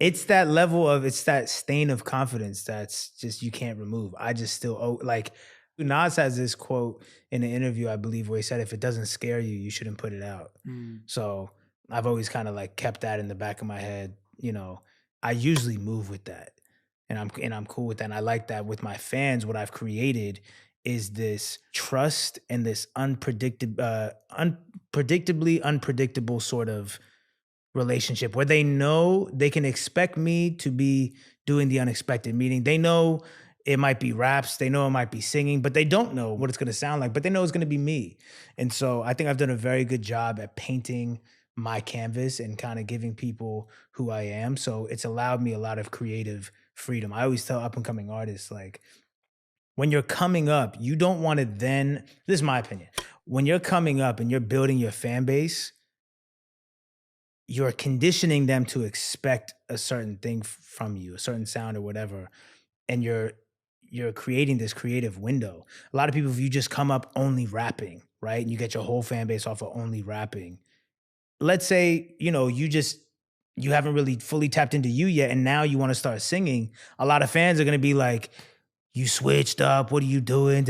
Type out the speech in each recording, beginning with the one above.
it's that level of, it's that stain of confidence that's just, you can't remove. I just still like, Nas has this quote in an interview, I believe, where he said, if it doesn't scare you, you shouldn't put it out. So I've always kind of like kept that in the back of my head. You know, I usually move with that, and I'm cool with that. And I like that with my fans. What I've created is this trust and this unpredictably unpredictable sort of relationship where they know they can expect me to be doing the unexpected, meaning they know it might be raps, they know it might be singing, but they don't know what it's going to sound like, but they know it's going to be me. And so I think I've done a very good job at painting my canvas and kind of giving people who I am. So it's allowed me a lot of creative freedom. I always tell up and coming artists, like, when you're coming up, you don't want to then, this is my opinion, when you're coming up and you're building your fan base, you're conditioning them to expect a certain thing from you, a certain sound or whatever, and you're creating this creative window. A lot of people, if you just come up only rapping, right, and you get your whole fan base off of only rapping, let's say, you know, you haven't really fully tapped into you yet, and now you want to start singing, a lot of fans are going to be like, you switched up, what are you doing?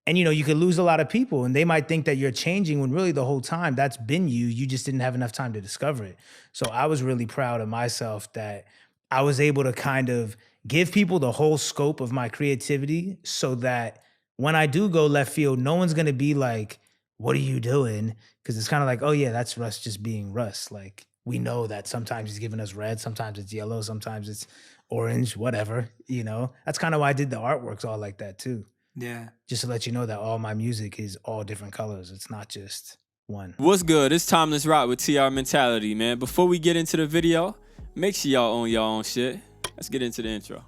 And, you know, you could lose a lot of people, and they might think that you're changing when really the whole time that's been you. You just didn't have enough time to discover it. So I was really proud of myself that I was able to kind of give people the whole scope of my creativity so that when I do go left field, no one's going to be like, what are you doing? Because it's kind of like, oh yeah, that's Russ just being Russ. Like, we know that sometimes he's giving us red, sometimes it's yellow, sometimes it's orange, whatever, you know? That's kind of why I did the artworks all like that too. Yeah. Just to let you know that all my music is all different colors. It's not just one. What's good? It's TimelessRoc with TR Mentality, man. Before we get into the video, make sure y'all own your own shit. Let's get into the intro.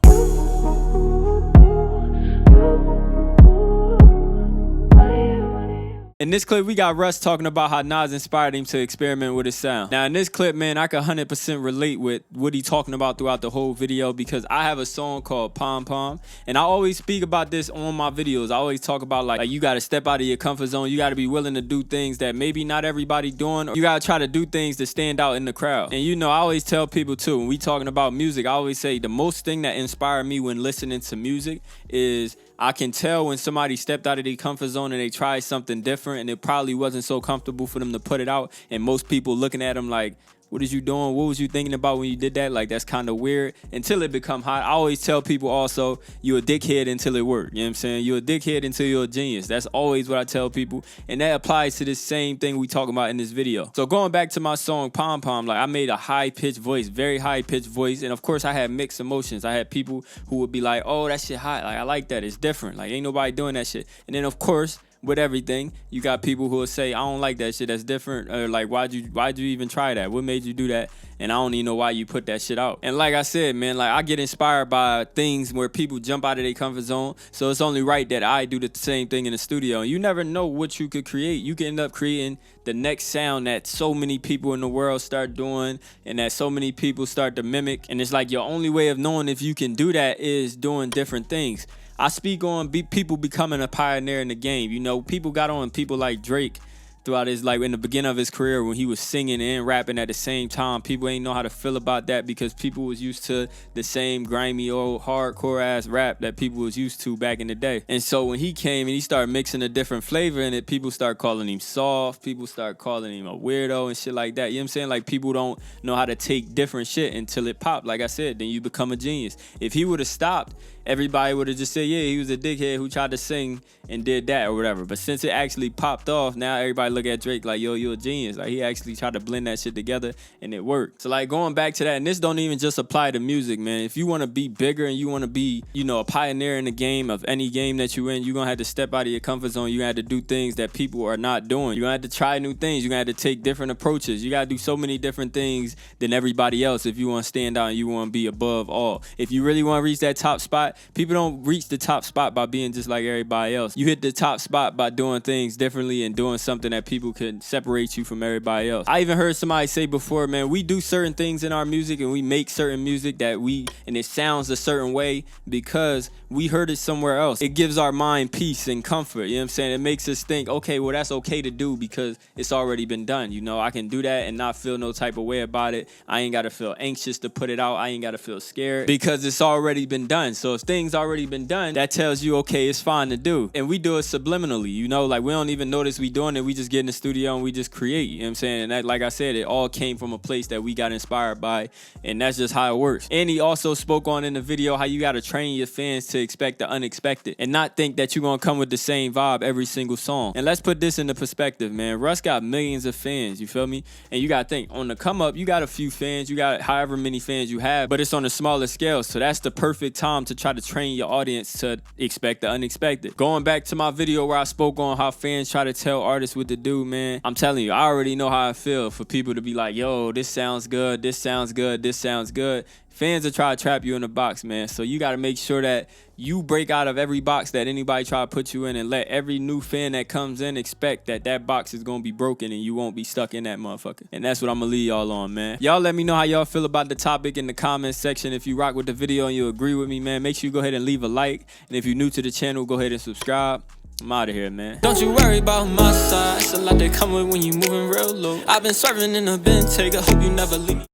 In this clip, we got Russ talking about how Nas inspired him to experiment with his sound. Now, in this clip, man, I can 100% relate with what he's talking about throughout the whole video because I have a song called Pom Pom, and I always speak about this on my videos. I always talk about, like you got to step out of your comfort zone. You got to be willing to do things that maybe not everybody doing, or you got to try to do things to stand out in the crowd. And, you know, I always tell people, too, when we talking about music, I always say the most thing that inspired me when listening to music is I can tell when somebody stepped out of their comfort zone and they tried something different and it probably wasn't so comfortable for them to put it out. And most people looking at them like, what is you doing? What was you thinking about when you did that? Like, that's kind of weird until it become hot. I always tell people also, you a dickhead until it worked. You know what I'm saying? You're a dickhead until you're a genius. That's always what I tell people. And that applies to this same thing we talking about in this video. So going back to my song Pom Pom, like I made a high-pitched voice, very high-pitched voice. And of course I had mixed emotions. I had people who would be like, oh, that shit hot. Like, I like that. It's different. Like, ain't nobody doing that shit. And then of course, with everything, you got people who will say, I don't like that shit, that's different, or like, why'd you even try that? What made you do that? And I don't even know why you put that shit out. And like I said, man, like I get inspired by things where people jump out of their comfort zone, so it's only right that I do the same thing in the studio. And you never know what you could create. You can end up creating the next sound that so many people in the world start doing and that so many people start to mimic. And it's like your only way of knowing if you can do that is doing different things. I speak on people becoming a pioneer in the game. You know, people got on people like Drake throughout his, like in the beginning of his career when he was singing and rapping at the same time. People ain't know how to feel about that because people was used to the same grimy old hardcore ass rap that people was used to back in the day. And so when he came and he started mixing a different flavor in it, people start calling him soft, people start calling him a weirdo and shit like that. You know what I'm saying? Like, people don't know how to take different shit until it popped. Like I said, then you become a genius. If he would have stopped, everybody would have just said, yeah, he was a dickhead who tried to sing and did that or whatever. But since it actually popped off, now everybody look at Drake like, yo, you're a genius. Like, he actually tried to blend that shit together and it worked. So like, going back to that, and this don't even just apply to music, man. If you want to be bigger and you want to be, you know, a pioneer in the game of any game that you in, you're going to have to step out of your comfort zone. You're going to have to do things that people are not doing. You're going to have to try new things. You're going to have to take different approaches. You got to do so many different things than everybody else if you want to stand out and you want to be above all. If you really want to reach that top spot, spot, people don't reach the top spot by being just like everybody else. You hit the top spot by doing things differently and doing something that people can separate you from everybody else. I even heard somebody say before, man, we do certain things in our music and we make certain music and it sounds a certain way because we heard it somewhere else. It gives our mind peace and comfort, you know what I'm saying? It makes us think, okay, well, that's okay to do because it's already been done. You know, I can do that and not feel no type of way about it. I ain't got to feel anxious to put it out. I ain't got to feel scared because it's already been done. So if things already been done, that tells you, okay, it's fine to do. And we do it subliminally, you know, like we don't even notice we doing it. We just get in the studio and we just create, you know what I'm saying? And that, like I said, it all came from a place that we got inspired by, and that's just how it works. And he also spoke on in the video how you got to train your fans to expect the unexpected and not think that you're going to come with the same vibe every single song. And let's put this into perspective, man. Russ got millions of fans, you feel me? And you got to think, on the come up, you got a few fans, you got however many fans you have, but it's on a smaller scale. So that's the perfect time to try to train your audience to expect the unexpected. Going back to my video where I spoke on how fans try to tell artists what to do, man, I'm telling you, I already know how I feel for people to be like, yo, this sounds good, this sounds good, this sounds good. Fans will try to trap you in a box, man. So you got to make sure that you break out of every box that anybody try to put you in and let every new fan that comes in expect that that box is going to be broken and you won't be stuck in that motherfucker. And that's what I'm going to leave y'all on, man. Y'all let me know how y'all feel about the topic in the comments section. If you rock with the video and you agree with me, man, make sure you go ahead and leave a like. And if you're new to the channel, go ahead and subscribe. I'm out of here, man. Don't you worry about my side. It's a lot that come with when you moving real low. I've been serving in a bin, take a hope you never leave me.